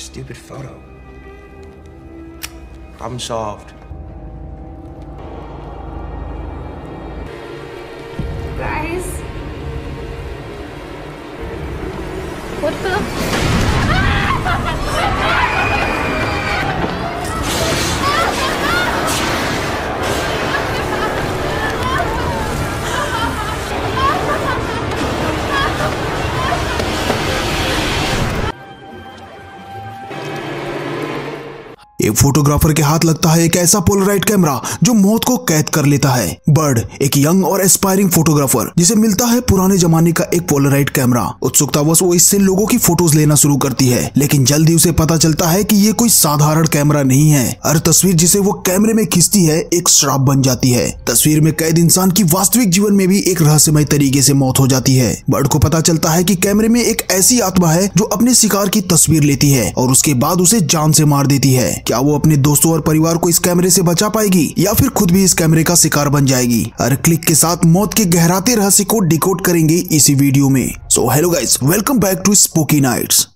stupid photo. Problem solved. Guys. What the? एक photographer के हाथ लगता है एक ऐसा पोलराइड कैमरा जो मौत को कैद कर लेता है। बर्ड एक यंग और एस्पायरिंग फोटोग्राफर जिसे मिलता है पुराने जमाने का एक पोलराइड कैमरा। उत्सुकतावश वो इससे लोगों की फोटोज लेना शुरू करती है, लेकिन जल्दी उसे पता चलता है कि ये कोई साधारण कैमरा नहीं है। हर तस्वीर जिसे वो कैमरे में खींचती है एक श्राप बन जाती है। तस्वीर में कैद इंसान की वास्तविक जीवन में भी एक रहस्यमय तरीके से मौत हो जाती है। बर्ड को पता चलता है कि कैमरे में एक ऐसी आत्मा है जो अपने शिकार की तस्वीर लेती है और उसके बाद उसे जान से मार देती है। क्या वो अपने दोस्तों और परिवार को इस कैमरे से बचा पाएगी या फिर खुद भी इस कैमरे का शिकार बन जाएगी? हर क्लिक के साथ मौत के गहराते रहस्य को डिकोड करेंगे इसी वीडियो में। So hello guys, welcome back to spooky nights.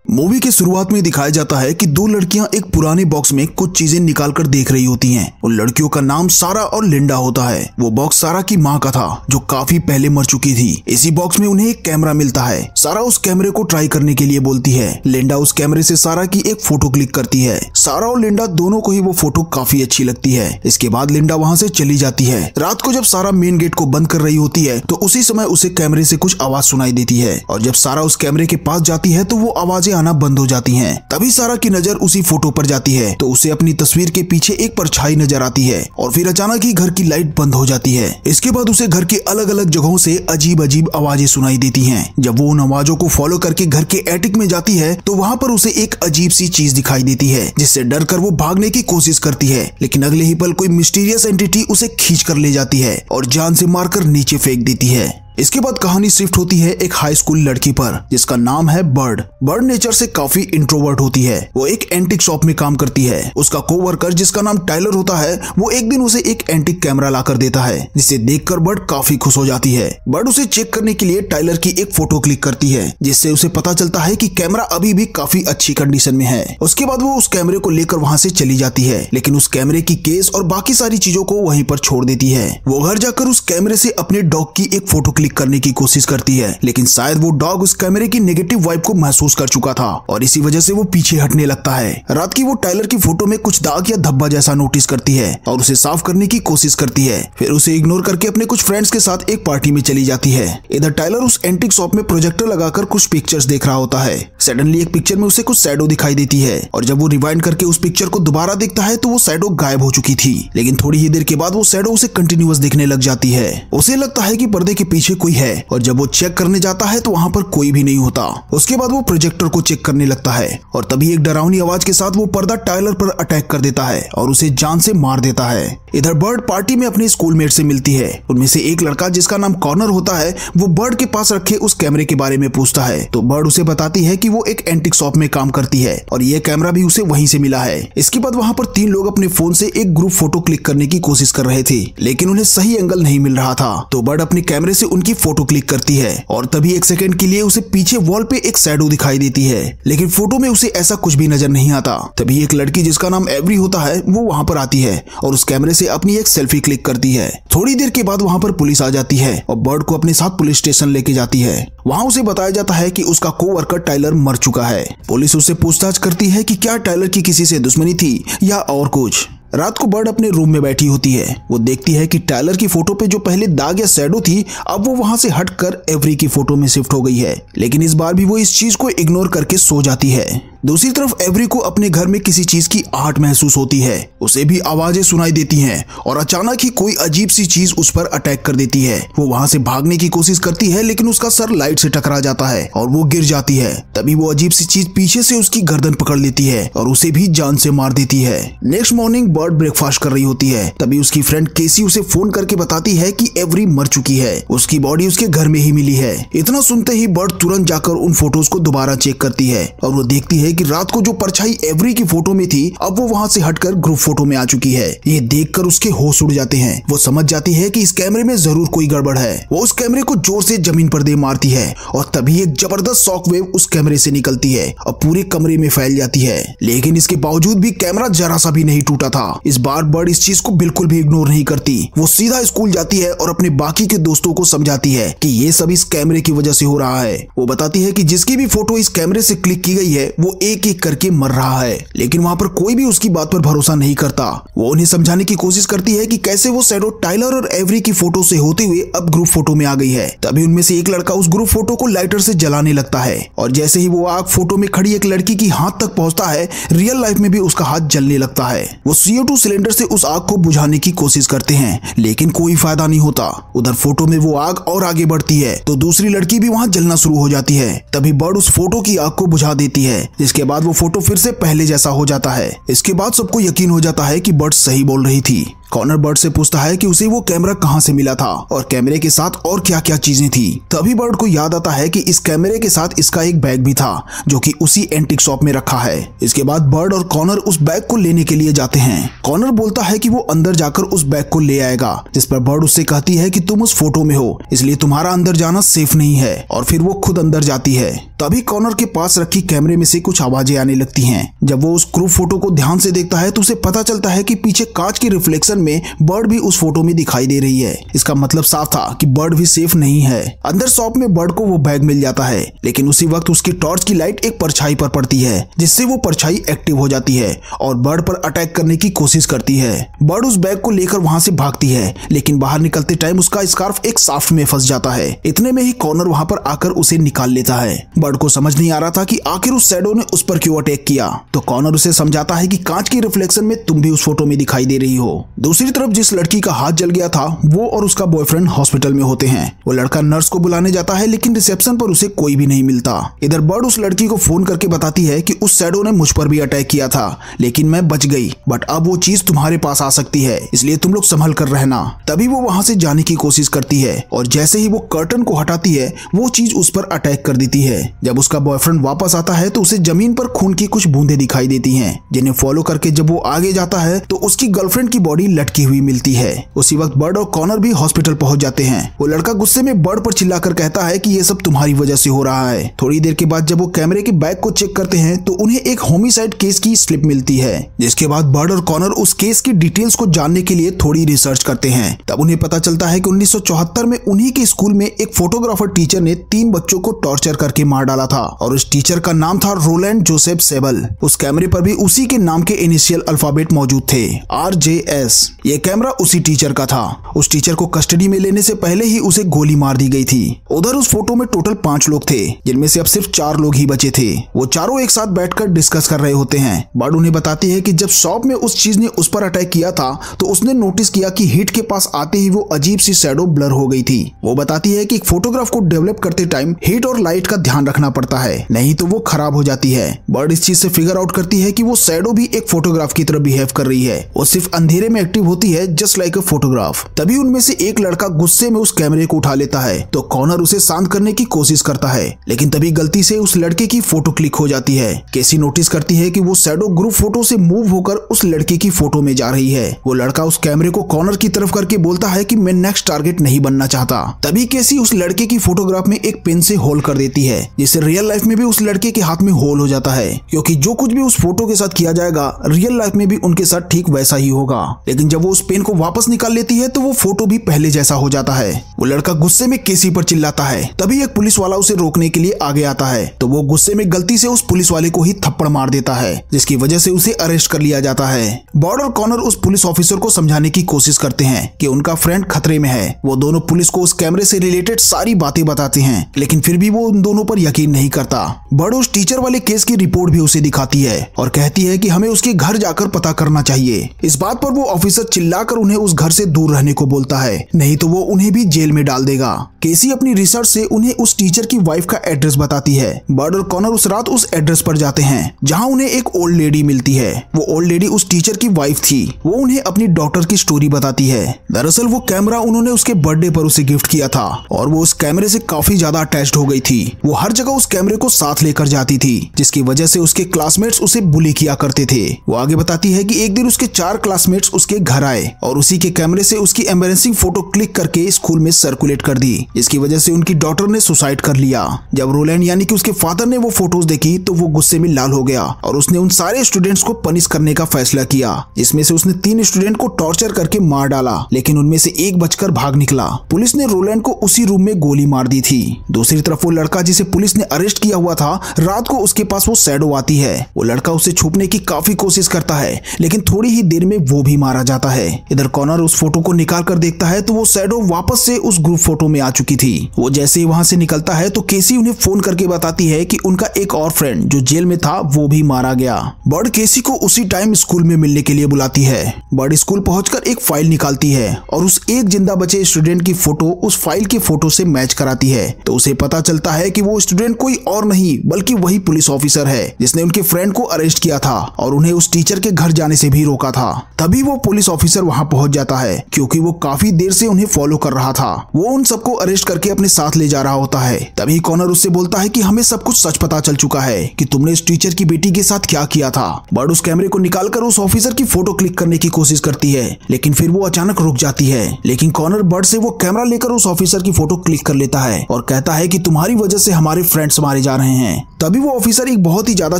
Movie के शुरुआत में दिखाया जाता है कि दो लड़कियां एक पुराने बॉक्स में कुछ चीजें निकाल कर देख रही होती हैं। उन लड़कियों का नाम सारा और लिंडा होता है। वो बॉक्स सारा की माँ का था जो काफी पहले मर चुकी थी। इसी बॉक्स में उन्हें एक कैमरा मिलता है। सारा उस कैमरे को ट्राई करने के लिए बोलती है। लिंडा उस कैमरे से सारा की एक फोटो क्लिक करती है। सारा और लिंडा दोनों को ही वो फोटो काफी अच्छी लगती है। इसके बाद लिंडा वहाँ से चली जाती है। रात को जब सारा मेन गेट को बंद कर रही होती है तो उसी समय उसे कैमरे से कुछ आवाज सुनाई देती है और जब सारा उस कैमरे के पास जाती है तो वो आवाजें आना बंद हो जाती हैं। तभी सारा की नजर उसी फोटो पर जाती है तो उसे अपनी तस्वीर के पीछे एक परछाई नजर आती है और फिर अचानक ही घर की लाइट बंद हो जाती है। इसके बाद उसे घर के अलग अलग जगहों से अजीब अजीब आवाजें सुनाई देती हैं। जब वो उन आवाजों को फॉलो करके घर के एटिक में जाती है तो वहाँ पर उसे एक अजीब सी चीज दिखाई देती है जिससे डर कर वो भागने की कोशिश करती है, लेकिन अगले ही पल कोई मिस्टीरियस एंटिटी उसे खींच कर ले जाती है और जान से मारकर नीचे फेंक देती है। इसके बाद कहानी शिफ्ट होती है एक हाई स्कूल लड़की पर जिसका नाम है बर्ड। बर्ड नेचर से काफी इंट्रोवर्ट होती है। वो एक एंटिक शॉप में काम करती है। उसका कोवर्कर जिसका नाम टाइलर होता है वो एक दिन उसे एक एंटिक कैमरा लाकर देता है जिसे देखकर बर्ड काफी खुश हो जाती है। बर्ड उसे चेक करने के लिए टाइलर की एक फोटो क्लिक करती है जिससे उसे पता चलता है कि कैमरा अभी भी काफी अच्छी कंडीशन में है। उसके बाद वो उस कैमरे को लेकर वहाँ से चली जाती है, लेकिन उस कैमरे की केस और बाकी सारी चीजों को वहीं पर छोड़ देती है। वो घर जाकर उस कैमरे से अपने डॉग की एक फोटो क्लिक करने की कोशिश करती है, लेकिन शायद वो डॉग उस कैमरे की नेगेटिव वाइब को महसूस कर चुका था और इसी वजह से वो पीछे हटने लगता है। रात की वो टाइलर की फोटो में कुछ दाग या धब्बा जैसा नोटिस करती है और उसे साफ करने की कोशिश करती है। फिर उसे इग्नोर करके अपने कुछ फ्रेंड्स के साथ एक पार्टी में चली जाती है। इधर टाइलर उस एंटिक शॉप में प्रोजेक्टर लगाकर कुछ पिक्चर्स देख रहा होता है। सडनली एक पिक्चर में उसे कुछ शैडो दिखाई देती है और जब वो रिवाइंड करके उस पिक्चर को दोबारा देखता है तो वो शैडो गायब हो चुकी थी, लेकिन थोड़ी ही देर के बाद वो शैडो उसे कंटिन्यूअस दिखने लग जाती है। उसे लगता है कि पर्दे के पीछे कोई है और जब वो चेक करने जाता है तो वहाँ पर कोई भी नहीं होता। उसके बाद वो प्रोजेक्टर को चेक करने लगता है और तभी एक डरावनी आवाज के साथ वो पर्दा टाइलर पर अटैक कर देता है और उसे जान से मार देता है। इधर बर्ड पार्टी में अपने स्कूलमेट से मिलती है। उनमें से एक लड़का जिसका नाम कॉर्नर होता है वो बर्ड के पास रखे उस कैमरे के बारे में पूछता है तो बर्ड उसे बताती है कि वो एक एंटिक शॉप में काम करती है और ये कैमरा भी उसे वहीं से मिला है। इसके बाद वहाँ पर 3 लोग अपने फोन से एक ग्रुप फोटो क्लिक करने की कोशिश कर रहे थे, लेकिन उन्हें सही एंगल नहीं मिल रहा था तो बर्ड अपने कैमरे से उनकी फोटो क्लिक करती है और तभी एक सेकंड के लिए उसे पीछे वॉल पे एक शैडो दिखाई देती है, लेकिन फोटो में उसे ऐसा कुछ भी नजर नहीं आता। तभी एक लड़की जिसका नाम एवरी होता है वो वहाँ पर आती है और उस कैमरे से अपनी एक सेल्फी क्लिक करती है। थोड़ी देर के बाद वहाँ पर पुलिस आ जाती है और बर्ड को अपने साथ पुलिस स्टेशन लेके जाती है। वहाँ उसे बताया जाता है कि उसका कोवर्कर टाइलर मर चुका है। पुलिस उससे पूछताछ करती है कि क्या टाइलर की किसी से दुश्मनी थी या और कुछ। रात को बर्ड अपने रूम में बैठी होती है। वो देखती है कि टाइलर की फोटो पे जो पहले दाग या शैडो थी अब वो वहाँ से हटकर एवरी की फोटो में शिफ्ट हो गई है, लेकिन इस बार भी वो इस चीज को इग्नोर करके सो जाती है। दूसरी तरफ एवरी को अपने घर में किसी चीज की आहट महसूस होती है। उसे भी आवाजें सुनाई देती हैं और अचानक ही कोई अजीब सी चीज उस पर अटैक कर देती है। वो वहां से भागने की कोशिश करती है, लेकिन उसका सर लाइट से टकरा जाता है और वो गिर जाती है। तभी वो अजीब सी चीज पीछे से उसकी गर्दन पकड़ लेती है और उसे भी जान से मार देती है। नेक्स्ट मॉर्निंग बर्ड ब्रेकफास्ट कर रही होती है। तभी उसकी फ्रेंड केसी उसे फोन करके बताती है कि एवरी मर चुकी है, उसकी बॉडी उसके घर में ही मिली है। इतना सुनते ही बर्ड तुरंत जाकर उन फोटोज को दोबारा चेक करती है और वो देखती है कि रात को जो परछाई एवरी की फोटो में थी अब वो वहाँ से हटकर ग्रुप फोटो में आ चुकी है। ये देखकर उसके होश उड़ जाते हैं। वो समझ जाती है कि इस कैमरे में जरूर कोई गड़बड़ है। वो उस कैमरे को जोर से जमीन पर दे मारती है और तभी एक जबरदस्त शॉक वेव उस कैमरे से निकलती है और पूरे कमरे में फैल जाती है। लेकिन इसके बावजूद भी कैमरा जरा सा भी नहीं टूटा था। इस बार बर्ड इस चीज को बिल्कुल भी इग्नोर नहीं करती। वो सीधा स्कूल जाती है और अपने बाकी के दोस्तों को समझाती है कि ये सब इस कैमरे की वजह से हो रहा है। वो बताती है कि जिसकी भी फोटो इस कैमरे से क्लिक की गई है वो एक एक करके मर रहा है, लेकिन वहाँ पर कोई भी उसकी बात पर भरोसा नहीं करता। वो उन्हें समझाने की कोशिश करती है कि कैसे वो शैडो टाइलर और एवरी की फोटो से होते हुए अब ग्रुप फोटो में आ गई है। तभी उनमें से एक लड़का उस ग्रुप फोटो को लाइटर से जलाने लगता है और जैसे ही वो आग फोटो में खड़ी एक लड़की की हाथ तक पहुंचता है, रियल लाइफ में भी उसका हाथ जलने लगता है। वो CO2 सिलेंडर से उस आग को बुझाने की कोशिश करते हैं, लेकिन कोई फायदा नहीं होता। उधर फोटो में वो आग और आगे बढ़ती है तो दूसरी लड़की भी वहाँ जलना शुरू हो जाती है। तभी बर्ड उस फोटो की आग को बुझा देती है, जिसके बाद वो फोटो फिर से पहले जैसा हो जाता है। इसके बाद सबको यकीन हो जाता है कि बर्ड सही बोल रही थी। कॉनर बर्ड से पूछता है कि उसे वो कैमरा कहां से मिला था और कैमरे के साथ और क्या क्या चीजें थी। तभी बर्ड को याद आता है कि इस कैमरे के साथ इसका एक बैग भी था जो कि उसी एंटीक शॉप में रखा है। इसके बाद बर्ड और कॉनर उस बैग को लेने के लिए जाते हैं। कॉनर बोलता है कि वो अंदर जाकर उस बैग को ले आएगा, जिस पर बर्ड उससे कहती है कि तुम उस फोटो में हो इसलिए तुम्हारा अंदर जाना सेफ नहीं है, और फिर वो खुद अंदर जाती है। तभी कॉनर के पास रखी कैमरे में से कुछ आवाजें आने लगती हैं। जब वो उस ग्रुप फोटो को ध्यान से देखता है तो उसे पता चलता है कि पीछे कांच के रिफ्लेक्शन में बर्ड भी उस फोटो में दिखाई दे रही है। इसका मतलब साफ था कि बर्ड भी सेफ नहीं है। अंदर शॉप में बर्ड को वो बैग मिल जाता है, लेकिन उसी वक्त उसकी टॉर्च की लाइट एक परछाई पर पड़ती है, जिससे वो परछाई एक्टिव हो जाती है और बर्ड पर अटैक करने की कोशिश करती है। बर्ड उस बैग को लेकर वहां से भागती है, लेकिन बाहर निकलते टाइम उसका स्कार्फ एक शाफ्ट में फंस जाता है। इतने में ही कॉनर वहां पर आकर उसे निकाल लेता है। बर्ड को समझ नहीं आ रहा था कि आखिर उस शैडो ने उस पर क्यों अटैक किया, तो कॉनर उसे समझाता है कि कांच की रिफ्लेक्शन में तुम भी उस फोटो में दिखाई दे रही हो। दूसरी तरफ जिस लड़की का हाथ जल गया था वो और उसका बॉयफ्रेंड हॉस्पिटल में होते हैं। वो लड़का नर्स को बुलाने जाता है, लेकिन रिसेप्शन पर उसे कोई भी नहीं मिलता। इधर बर्ड उस लड़की को फोन करके बताती है कि उस शैडो ने मुझ पर भी अटैक किया था, लेकिन मैं बच गई, बट अब वो चीज तुम्हारे पास आ सकती है, इसलिए तुम लोग संभल कर रहना। तभी वो वहां से जाने की कोशिश करती है और जैसे ही वो कर्टन को हटाती है वो चीज उस पर अटैक कर देती है। जब उसका बॉयफ्रेंड वापस आता है तो उसे जमीन पर खून की कुछ बूंदें दिखाई देती हैं, जिन्हें फॉलो करके जब वो आगे जाता है तो उसकी गर्लफ्रेंड की बॉडी लटकी हुई मिलती है। उसी वक्त बर्ड और कॉनर भी हॉस्पिटल पहुंच जाते हैं। वो लड़का गुस्से में बर्ड पर चिल्लाकर कहता है कि ये सब तुम्हारी वजह से हो रहा है। थोड़ी देर के बाद जब वो कैमरे के बैग को चेक करते हैं तो उन्हें एक होमिसाइड केस की स्लिप मिलती है, जिसके बाद बर्ड और कॉनर उस केस की डिटेल्स को जानने के लिए थोड़ी रिसर्च करते हैं। तब उन्हें पता चलता है कि 1974 में उन्हीं के स्कूल में एक फोटोग्राफर टीचर ने 3 बच्चों को टॉर्चर करके मार डाला था और उस टीचर का नाम था रोलैंड जोसेफ सेबल। उस कैमरे पर भी उसी के नाम के इनिशियल अल्फाबेट मौजूद थे, RJS। ये कैमरा उसी टीचर का था। उस टीचर को कस्टडी में लेने से पहले ही उसे गोली मार दी गई थी। उधर उस फोटो में टोटल 5 लोग थे, जिनमें से अब सिर्फ 4 लोग ही बचे थे। वो चारों एक साथ बैठकर डिस्कस कर रहे होते हैं। बर्ड उन्हें बताती है कि जब शॉप में उस चीज ने उस पर अटैक किया था तो उसने नोटिस किया कि हिट के पास आते ही वो अजीब सी शैडो ब्लर हो गई थी। वो बताती है कि एक फोटोग्राफ को डेवलप करते टाइम हीट और लाइट का ध्यान रखना पड़ता है, नहीं तो वो खराब हो जाती है। बर्ड इस चीज से फिगर आउट करती है कि वो शैडो भी एक फोटोग्राफ की तरह बिहेव कर रही है। वो सिर्फ अंधेरे में एक्टिव होती है, जस्ट लाइक अ फोटोग्राफ। तभी उनमें से एक लड़का गुस्से में उस कैमरे को उठा लेता है तो कॉनर उसे शांत करने की कोशिश करता है, लेकिन तभी गलती से उस लड़के की फोटो क्लिक हो जाती है। केसी नोटिस करती है कि वो शैडो ग्रुप फोटो से मूव होकर उस लड़के की फोटो में जा रही है। वो लड़का उस कैमरे को कॉनर की तरफ करके बोलता है कि मैं नेक्स्ट टारगेट नहीं बनना चाहता। तभी केसी उस लड़के की फोटोग्राफ में एक पेन से होल कर देती है, जिससे रियल लाइफ में भी उस लड़के के हाथ में होल हो जाता है, क्योंकि जो कुछ भी उस फोटो के साथ किया जाएगा रियल लाइफ में भी उनके साथ ठीक वैसा ही होगा। लेकिन जब वो उस पेन को वापस निकाल लेती है तो वो फोटो भी पहले जैसा हो जाता है। वो लड़का गुस्से में केसी पर चिल्लाता है। तभी एक पुलिस वाला उसे रोकने के लिए आगे आता है तो वो गुस्से में गलती से उस पुलिस वाले को ही थप्पड़ मार देता है, जिसकी वजह से उसे अरेस्ट कर लिया जाता है। बर्ड और कॉनर उस पुलिस ऑफिसर को समझाने की कोशिश करते हैं कि उनका फ्रेंड खतरे में है। वो दोनों पुलिस को उस कैमरे से रिलेटेड सारी बातें बताते हैं, लेकिन फिर भी वो उन दोनों पर यकीन नहीं करता। बर्ड उस टीचर वाले केस की रिपोर्ट भी उसे दिखाती है और कहती है कि हमें उसके घर जाकर पता करना चाहिए। इस बात पर वो ऑफिसर चिल्लाकर उन्हें उस घर से दूर रहने को बोलता है, नहीं तो वो उन्हें भी जेल में डाल देगा। केसी अपनी रिसर्च से उन्हें उस टीचर की वाइफ का एड्रेस बताती है। बर्ड और कॉनर उस रात उस एड्रेस पर जाते हैं, जहां उन्हें एक ओल्ड लेडी मिलती है। वो ओल्ड लेडी उस टीचर टीचर की वाइफ थी वो उन्हें अपनी डॉटर की स्टोरी बताती है। दरअसल वो कैमरा उन्होंने उसके बर्थडे पर उसे गिफ्ट किया था और वो उस कैमरे से काफी ज्यादा अटैच्ड हो गई थी। वो हर जगह उस कैमरे को साथ लेकर जाती थी जिसकी वजह से उसके क्लासमेट्स उसे बुली किया करते थे। वो आगे बताती है कि एक दिन उसके 4 क्लासमेट्स उसके घर आए और उसी के कैमरे से उसकी एम्बैरेसिंग फोटो क्लिक करके स्कूल में सर्कुलेट कर दी, जिसकी वजह से उनकी डॉटर ने सुसाइड कर लिया। जब रोलैंड यानी कि उसके फादर ने वो फोटोज देखी तो वो गुस्से में लाल हो गया और उसने उन सारे स्टूडेंट्स को पनिश करने का फैसला किया, जिसमें से उसने 3 स्टूडेंट को टॉर्चर करके मार डाला, लेकिन उनमें से एक बचकर भाग निकला। पुलिस ने रोलैंड को उसी रूम में गोली मार दी थी। दूसरी तरफ वो लड़का जिसे पुलिस ने अरेस्ट किया हुआ था, रात को उसके पास वो शैडो आती है। वो लड़का उसे छुपने की काफी कोशिश करता है लेकिन थोड़ी ही देर में वो भी मारा जाता है। इधर कॉनर उस फोटो को निकाल कर देखता है तो वो शैडो वापस से उस ग्रुप फोटो में आ चुकी थी। वो जैसे ही वहां से निकलता है तो केसी उन्हें फोन करके बताती है कि उनका एक और फ्रेंड जो जेल में था वो भी मारा गया। बर्ड केसी को उसी टाइम स्कूल में मिलने के लिए बुलाती है। बर्ड स्कूल पहुंचकर एक फाइल निकालती है और उस एक जिंदा बचे स्टूडेंट की फोटो उस फाइल के फोटो से मैच कराती है तो उसे पता चलता है कि वो स्टूडेंट कोई और नहीं बल्कि वही पुलिस ऑफिसर है जिसने उनके फ्रेंड को अरेस्ट किया था और उन्हें उस टीचर के घर जाने से भी रोका था। तभी वो पुलिस ऑफिसर वहां पहुंच जाता है क्योंकि वो काफी देर से उन्हें फॉलो कर रहा था। वो उन सबको अरेस्ट करके अपने साथ ले जा रहा होता है। तभी कॉनर उससे बोलता है कि हमें सब कुछ सच पता चल चुका है कि तुमने इस टीचर की बेटी के साथ क्या किया था। बर्ड उस कैमरे को निकालकर उस ऑफिसर की फोटो क्लिक करने की कोशिश करती है लेकिन फिर वो अचानक रुक जाती है। लेकिन कॉनर बर्ड से वो कैमरा लेकर उस ऑफिसर की फोटो क्लिक कर लेता है और कहता है कि तुम्हारी वजह से हमारे फ्रेंड्स मारे जा रहे हैं। तभी वो ऑफिसर एक बहुत ही ज्यादा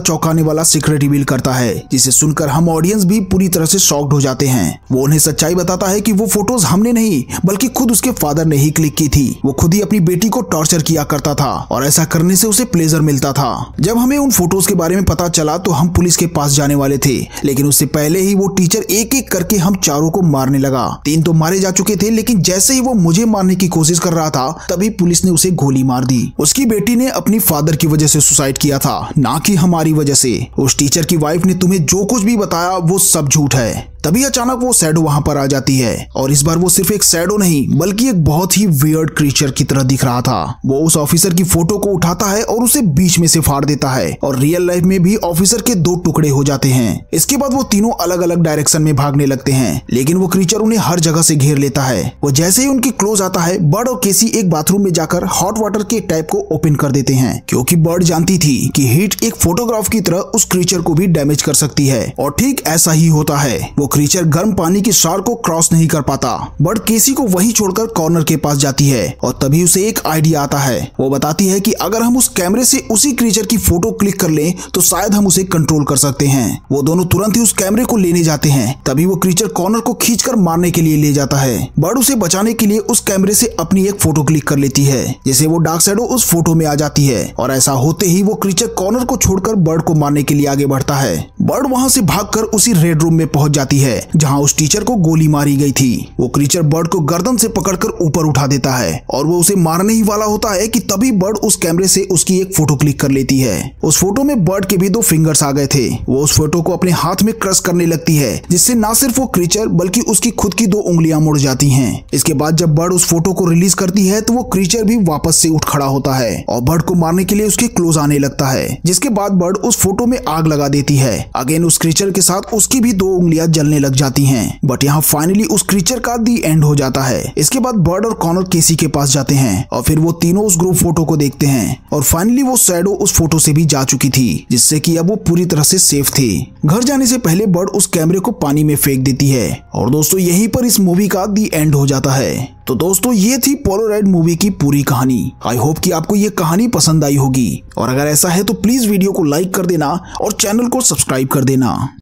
चौंकाने वाला सीक्रेट रिवील करता है जिसे सुनकर हम ऑडियंस भी पूरी तरह से शॉक्ड हो जाते हैं। वो उन्हें सच्चाई बताता है कि वो फोटोज हमने नहीं बल्कि खुद उसके फादर ने ही क्लिक की थी। वो खुद ही अपनी बेटी को टॉर्चर किया करता था और ऐसा करने से उसे प्लेजर मिलता था। जब हमें उन फोटोज के बारे में पता चला तो हम पुलिस के पास जाने वाले थे लेकिन उससे पहले ही वो टीचर एक एक करके हम चारों को मारने लगा। 3 तो मारे जा चुके थे लेकिन जैसे ही वो मुझे मारने की कोशिश कर रहा था तभी पुलिस ने उसे गोली मार दी। उसकी बेटी ने अपनी फादर की वजह से सुसाइड किया था, ना कि हमारी वजह से। उस टीचर की वाइफ ने तुम्हें जो कुछ भी बताया वो सब झूठ है। तभी अचानक वो शैडो वहां पर आ जाती है और इस बार वो सिर्फ एक शैडो नहीं बल्कि एक बहुत ही वियर्ड क्रीचर की तरह दिख रहा था। वो उस ऑफिसर की फोटो को उठाता है और उसे बीच में से फाड़ देता है और रियल लाइफ में भी ऑफिसर के 2 टुकड़े हो जाते हैं। इसके बाद वो तीनों अलग अलग डायरेक्शन में भागने लगते हैं लेकिन वो क्रीचर उन्हें हर जगह से घेर लेता है। वो जैसे ही उनकी क्लोज आता है बर्ड और केसी एक बाथरूम में जाकर हॉट वाटर के टैप को ओपन कर देते हैं क्योंकि बर्ड जानती थी कि हीट एक फोटोग्राफ की तरह उस क्रीचर को भी डैमेज कर सकती है और ठीक ऐसा ही होता है। वो क्रीचर गर्म पानी की शार को क्रॉस नहीं कर पाता। बर्ड केसी को वहीं छोड़कर कॉर्नर के पास जाती है और तभी उसे एक आइडिया आता है। वो बताती है कि अगर हम उस कैमरे से उसी क्रीचर की फोटो क्लिक कर लें तो शायद हम उसे कंट्रोल कर सकते हैं। वो दोनों तुरंत ही उस कैमरे को लेने जाते हैं। तभी वो क्रीचर कॉर्नर को खींचकर मारने के लिए ले जाता है। बर्ड उसे बचाने के लिए उस कैमरे से अपनी एक फोटो क्लिक कर लेती है जिससे वो डार्क शैडो उस फोटो में आ जाती है और ऐसा होते ही वो क्रीचर कॉर्नर को छोड़कर बर्ड को मारने के लिए आगे बढ़ता है। बर्ड वहां से भागकर उसी रेड रूम में पहुंच जाती है जहां उस टीचर को गोली मारी गई थी। वो क्रीचर बर्ड को गर्दन से पकड़कर ऊपर उठा देता है और वो उसे मारने ही वाला होता है कि तभी बर्ड उस कैमरे से उसकी एक फोटो क्लिक कर लेती है। उस फोटो में बर्ड के भी 2 फिंगर्स आ गए थे। वो उस फोटो को अपने हाथ में क्रश करने लगती है जिससे ना सिर्फ वो क्रीचर बल्कि उसकी खुद की 2 उंगलियां मुड़ जाती हैं। इसके बाद जब बर्ड उस फोटो को रिलीज करती है तो वो क्रीचर भी वापस से उठ खड़ा होता है और बर्ड को मारने के लिए उसके क्लोज आने लगता है, जिसके बाद बर्ड उस फोटो में आग लगा देती है। अगेन उस क्रीचर के साथ उसकी भी 2 उंगलियां जलने लग जाती हैं। बट यहाँ फाइनली उस क्रीचर का दी एंड हो जाता है। इसके बाद बर्ड और कॉनर केसी के पास जाते हैं और फिर वो तीनों उस ग्रुप फोटो को देखते हैं और फाइनली वो शैडो उस फोटो से भी जा चुकी थी जिससे कि अब वो पूरी तरह से सेफ थी। घर जाने से पहले बर्ड उस कैमरे को पानी में फेंक देती है और दोस्तों यहीं पर इस मूवी का दी एंड हो जाता है। तो दोस्तों ये थी पोलोराइड मूवी की पूरी कहानी। आई होप कि आपको ये कहानी पसंद आई होगी और अगर ऐसा है तो प्लीज वीडियो को लाइक कर देना और चैनल को सब्सक्राइब कर देना।